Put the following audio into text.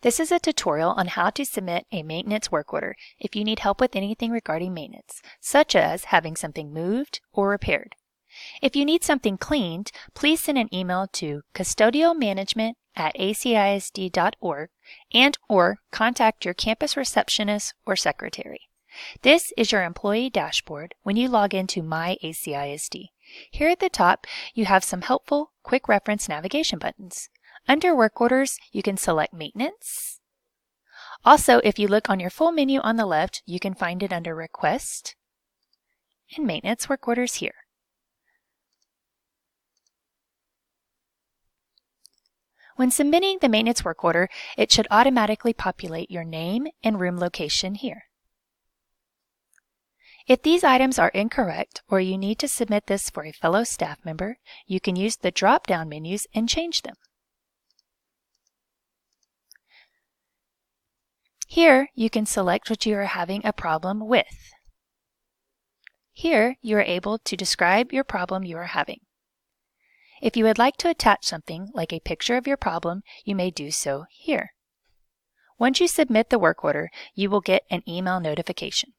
This is a tutorial on how to submit a maintenance work order if you need help with anything regarding maintenance, such as having something moved or repaired. If you need something cleaned, please send an email to custodialmanagement@acisd.org and/or contact your campus receptionist or secretary. This is your employee dashboard when you log into My ACISD. Here at the top, you have some helpful quick reference navigation buttons. Under work orders, you can select maintenance. Also, if you look on your full menu on the left, you can find it under request and maintenance work orders here. When submitting the maintenance work order, it should automatically populate your name and room location here. If these items are incorrect or you need to submit this for a fellow staff member, you can use the drop-down menus and change them. Here, you can select what you are having a problem with. Here, you are able to describe your problem you are having. If you would like to attach something like a picture of your problem, you may do so here. Once you submit the work order, you will get an email notification.